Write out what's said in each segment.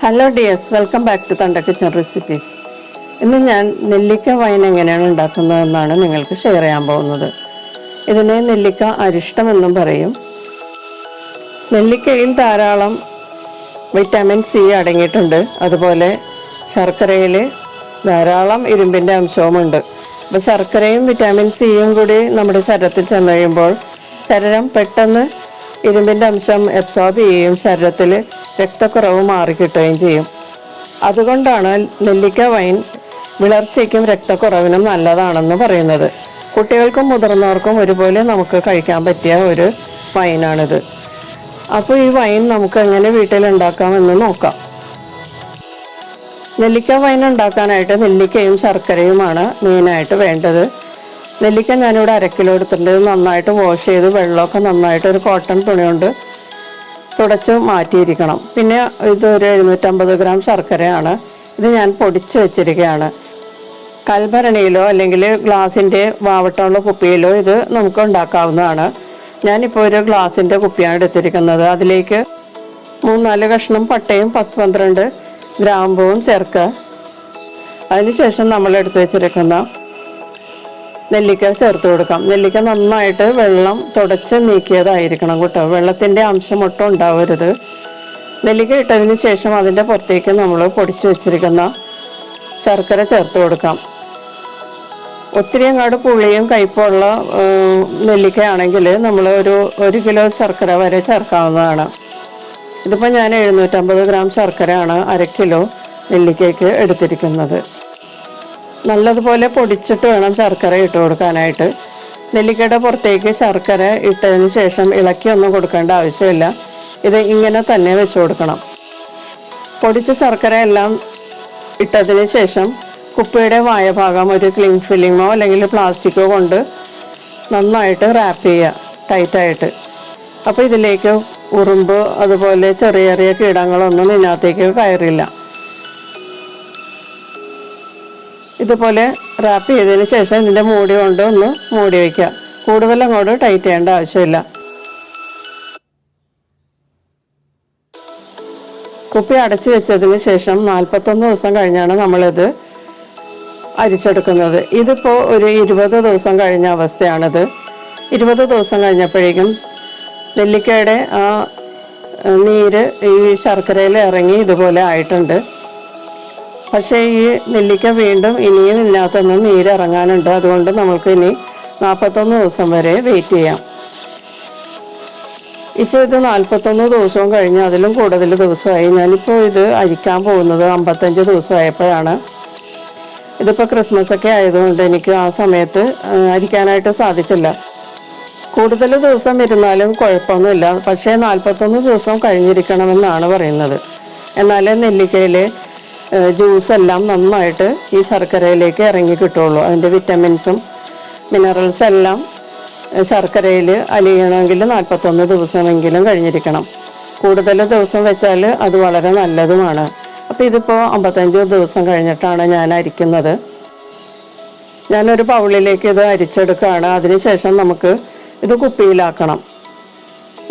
Hello dears, welcome back to ThunderKitchenRecipes. ഇന്ന് ഞാൻ നെല്ലിക്ക വൈൻ എങ്ങനെയാണ് ഉണ്ടാക്കുന്നതെന്നാണ് നിങ്ങൾക്ക് ഷെയർ ചെയ്യാൻ പോകുന്നത്. ഇതിനെ നെല്ലിക്ക അരിഷ്ടം എന്നും പറയും. നെല്ലിക്കയിൽ ധാരാളം വിറ്റാമിൻ സി അടങ്ങിയിട്ടുണ്ട്. അതുപോലെ ശർക്കരയിൽ ധാരാളം ഇരുമ്പിൻ്റെ അംശവുമുണ്ട്. അപ്പോൾ ശർക്കരയും വിറ്റാമിൻ സിയും കൂടി നമ്മുടെ ശരീരത്തിൽ ചെന്ന് കഴിയുമ്പോൾ ശരീരം പെട്ടെന്ന് ഇരുമ്പിൻ്റെ അംശം അബ്സോർബ് ചെയ്യുകയും ശരീരത്തിൽ രക്തക്കുറവ് മാറിക്കിട്ടുകയും ചെയ്യും. അതുകൊണ്ടാണ് നെല്ലിക്ക വൈൻ വിളർച്ചയ്ക്കും രക്തക്കുറവിനും നല്ലതാണെന്ന് പറയുന്നത്. കുട്ടികൾക്കും മുതിർന്നവർക്കും ഒരുപോലെ നമുക്ക് കഴിക്കാൻ പറ്റിയ ഒരു വൈനാണിത്. അപ്പോൾ ഈ വൈൻ നമുക്ക് എങ്ങനെ വീട്ടിലുണ്ടാക്കാമെന്ന് നോക്കാം. നെല്ലിക്ക വൈൻ ഉണ്ടാക്കാനായിട്ട് നെല്ലിക്കയും ശർക്കരയുമാണ് മെയിനായിട്ട് വേണ്ടത്. നെല്ലിക്ക ഞാനിവിടെ 1/2 കിലോ എടുത്തിട്ടുണ്ട്. നന്നായിട്ട് വാഷ് ചെയ്ത് വെള്ളമൊക്കെ നന്നായിട്ട് ഒരു കോട്ടൺ തുണി കൊണ്ട് തുടച്ച് മാറ്റിയിരിക്കണം. പിന്നെ ഇതൊരു 750 ഗ്രാം ശർക്കരയാണ്. ഇത് ഞാൻ പൊടിച്ച് വെച്ചിരിക്കുകയാണ്. കൽഭരണിയിലോ അല്ലെങ്കിൽ ഗ്ലാസിൻ്റെ വാവട്ടമുള്ള കുപ്പിയിലോ ഇത് നമുക്ക് ഉണ്ടാക്കാവുന്നതാണ്. ഞാനിപ്പോൾ ഒരു ഗ്ലാസിൻ്റെ കുപ്പിയാണ് എടുത്തിരിക്കുന്നത്. അതിലേക്ക് 3-4 കഷ്ണം പട്ടയും 10-12 ഗ്രാമ്പൂവും ചേർക്കുക. അതിനുശേഷം നമ്മൾ എടുത്തു വെച്ചിരിക്കുന്ന നെല്ലിക്ക ചേർത്ത് കൊടുക്കാം. നെല്ലിക്ക നന്നായിട്ട് വെള്ളം തുടച്ച് നീക്കിയതായിരിക്കണം കേട്ടോ. വെള്ളത്തിൻ്റെ അംശം ഒട്ടും ഉണ്ടാവരുത്. നെല്ലിക്ക ഇട്ടതിന് ശേഷം അതിൻ്റെ പുറത്തേക്ക് നമ്മൾ പൊടിച്ച് വെച്ചിരിക്കുന്ന ശർക്കര ചേർത്ത് കൊടുക്കാം. ഒത്തിരി അങ്ങോട്ട് പുളിയും കയ്പുള്ള നെല്ലിക്കയാണെങ്കിൽ നമ്മൾ ഒരു 1 കിലോ ശർക്കര വരെ ചേർക്കാവുന്നതാണ്. ഇതിപ്പോൾ ഞാൻ 750 ഗ്രാം ശർക്കരയാണ് 1/2 കിലോ നെല്ലിക്കയ്ക്ക് എടുത്തിരിക്കുന്നത്. നല്ലതുപോലെ പൊടിച്ചിട്ട് വേണം ശർക്കര ഇട്ട് കൊടുക്കാനായിട്ട്. നെല്ലിക്കയുടെ പുറത്തേക്ക് ശർക്കര ഇട്ടതിന് ശേഷം ഇളക്കിയൊന്നും കൊടുക്കേണ്ട ആവശ്യമില്ല. ഇത് ഇങ്ങനെ തന്നെ വെച്ച് കൊടുക്കണം. പൊടിച്ച ശർക്കര എല്ലാം ഇട്ടതിന് ശേഷം കുപ്പിയുടെ വായഭാഗം ഒരു ക്ലിങ് ഫില്ലിങ്ങോ അല്ലെങ്കിൽ പ്ലാസ്റ്റിക്കോ കൊണ്ട് നന്നായിട്ട് റാപ്പ് ചെയ്യുക ടൈറ്റായിട്ട്. അപ്പോൾ ഇതിലേക്ക് ഉറുമ്പ് അതുപോലെ ചെറിയ ചെറിയ കീടങ്ങളൊന്നും ഇതിനകത്തേക്ക് കയറില്ല. ഇതുപോലെ റാപ്പ് ചെയ്തതിന് ശേഷം ഇതിൻ്റെ മൂടി കൊണ്ട് ഒന്ന് മൂടി വയ്ക്കുക. കൂടുതൽ അങ്ങോട്ട് ടൈറ്റ് ചെയ്യേണ്ട ആവശ്യമില്ല. കുപ്പി അടച്ചു വെച്ചതിന് ശേഷം 41 ദിവസം കഴിഞ്ഞാണ് നമ്മളിത് അരിച്ചെടുക്കുന്നത്. ഇതിപ്പോൾ ഒരു 20 ദിവസം കഴിഞ്ഞ അവസ്ഥയാണിത്. 20 ദിവസം കഴിഞ്ഞപ്പോഴേക്കും നെല്ലിക്കയുടെ ആ നീര് ഈ ശർക്കരയിൽ ഇറങ്ങി ഇതുപോലെ ആയിട്ടുണ്ട്. പക്ഷേ ഈ നെല്ലിക്ക വീണ്ടും ഇനിയും ഇതിനകത്തുനിന്ന് നീരിറങ്ങാനുണ്ട്. അതുകൊണ്ട് നമുക്ക് ഇനി 41 ദിവസം വരെ വെയിറ്റ് ചെയ്യാം. ഇപ്പോൾ ഇത് 41 ദിവസവും കഴിഞ്ഞ് അതിലും കൂടുതൽ ദിവസമായി. ഞാനിപ്പോൾ ഇത് അരിക്കാൻ പോകുന്നത് 55 ദിവസമായപ്പോഴാണ്. ഇതിപ്പോൾ ക്രിസ്മസ് ഒക്കെ ആയതുകൊണ്ട് എനിക്ക് ആ സമയത്ത് അരിക്കാനായിട്ട് സാധിച്ചില്ല. കൂടുതൽ ദിവസം ഇരുന്നാലും കുഴപ്പമൊന്നുമില്ല. പക്ഷേ 41 ദിവസം കഴിഞ്ഞിരിക്കണമെന്നാണ് പറയുന്നത്. എന്നാലേ നെല്ലിക്കയിലെ ജ്യൂസ് എല്ലാം നന്നായിട്ട് ഈ ശർക്കരയിലേക്ക് ഇറങ്ങി കിട്ടുള്ളൂ. അതിൻ്റെ വിറ്റമിൻസും മിനറൽസ് എല്ലാം ശർക്കരയിൽ അലിയണമെങ്കിൽ 41 ദിവസമെങ്കിലും കഴിഞ്ഞിരിക്കണം. കൂടുതൽ ദിവസം വെച്ചാൽ അത് വളരെ നല്ലതുമാണ്. അപ്പോൾ ഇതിപ്പോൾ 55 ദിവസം കഴിഞ്ഞിട്ടാണ് ഞാൻ അരിക്കുന്നത്. ഞാനൊരു ബൗളിലേക്ക് ഇത് അരിച്ചെടുക്കുകയാണ്. അതിനുശേഷം നമുക്ക് ഇത് കുപ്പിയിലാക്കണം.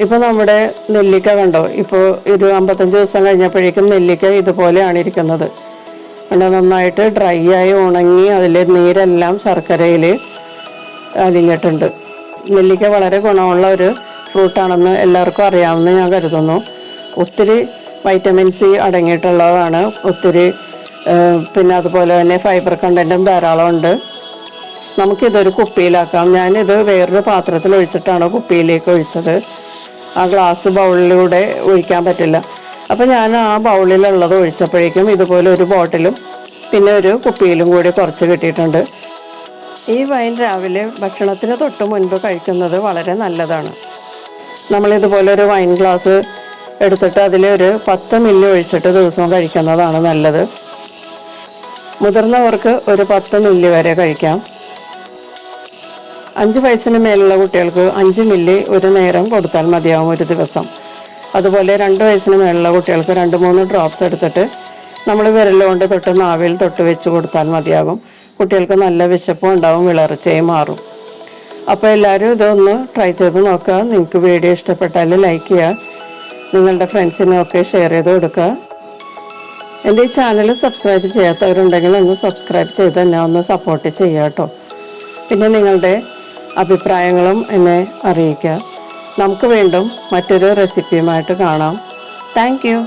ഇപ്പോൾ നമ്മുടെ നെല്ലിക്ക കണ്ടോ, ഇപ്പോൾ ഒരു 55 ദിവസം കഴിഞ്ഞപ്പോഴേക്കും നെല്ലിക്ക ഇതുപോലെയാണ് ഇരിക്കുന്നത്. കണ്ടോ, നന്നായിട്ട് ഡ്രൈ ആയി ഉണങ്ങി അതിലെ നീരെല്ലാം ശർക്കരയിൽ അലിഞ്ഞിട്ടുണ്ട്. നെല്ലിക്ക വളരെ ഗുണമുള്ള ഒരു ഫ്രൂട്ടാണെന്ന് എല്ലാവർക്കും അറിയാമെന്ന് ഞാൻ കരുതുന്നു. ഒത്തിരി വൈറ്റമിൻ സി അടങ്ങിയിട്ടുള്ളതാണ്. ഒത്തിരി പിന്നെ അതുപോലെ തന്നെ ഫൈബർ കണ്ടൻറ്റും ധാരാളം ഉണ്ട്. നമുക്കിതൊരു കുപ്പിയിലാക്കാം. ഞാനിത് വേറൊരു പാത്രത്തിൽ ഒഴിച്ചിട്ടാണ് കുപ്പിയിലേക്ക് ഒഴിച്ചത്. ആ ഗ്ലാസ് ബൗളിലൂടെ ഒഴിക്കാൻ പറ്റില്ല. അപ്പോൾ ഞാൻ ആ ബൗളിലുള്ളത് ഒഴിച്ചപ്പോഴേക്കും ഇതുപോലെ ഒരു ബോട്ടിലും പിന്നെ ഒരു കുപ്പിയിലും കൂടി കുറച്ച് കിട്ടിയിട്ടുണ്ട്. ഈ വൈൻ രാവിലെ ഭക്ഷണത്തിന് തൊട്ട് മുൻപ് കഴിക്കുന്നത് വളരെ നല്ലതാണ്. നമ്മളിതുപോലെ ഒരു വൈൻ ഗ്ലാസ് എടുത്തിട്ട് അതിലൊരു 10 മില്ലി ഒഴിച്ചിട്ട് ദിവസവും കഴിക്കുന്നതാണ് നല്ലത്. മുതിർന്നവർക്ക് ഒരു 10 മില്ലി വരെ കഴിക്കാം. 5 വയസ്സിന് മേലുള്ള കുട്ടികൾക്ക് 5 മില്ലി ഒരു നേരം കൊടുത്താൽ മതിയാവും ഒരു ദിവസം. അതുപോലെ 2 വയസ്സിന് മേലുള്ള കുട്ടികൾക്ക് 2-3 ഡ്രോപ്സ് എടുത്തിട്ട് നമ്മൾ വിരലുകൊണ്ട് തൊട്ട് നാവിൽ തൊട്ട് വെച്ച് കൊടുത്താൽ മതിയാകും. കുട്ടികൾക്ക് നല്ല വിശപ്പും ഉണ്ടാവും, വിളർച്ചയും മാറും. അപ്പോൾ എല്ലാവരും ഇതൊന്ന് ട്രൈ ചെയ്ത് നോക്കുക. നിങ്ങൾക്ക് വീഡിയോ ഇഷ്ടപ്പെട്ടാൽ ലൈക്ക് ചെയ്യുക, നിങ്ങളുടെ ഫ്രണ്ട്സിനൊക്കെ ഷെയർ ചെയ്ത് കൊടുക്കുക. എൻ്റെ ഈ ചാനൽ സബ്സ്ക്രൈബ് ചെയ്യാത്തവരുണ്ടെങ്കിൽ ഒന്ന് സബ്സ്ക്രൈബ് ചെയ്ത് എന്നെ ഒന്ന് സപ്പോർട്ട് ചെയ്യുക കേട്ടോ. പിന്നെ നിങ്ങളുടെ അഭിപ്രായങ്ങളും എന്നെ അറിയിക്കുക. നമുക്ക് വീണ്ടും മറ്റൊരു റെസിപ്പിയുമായിട്ട് കാണാം. Thank you.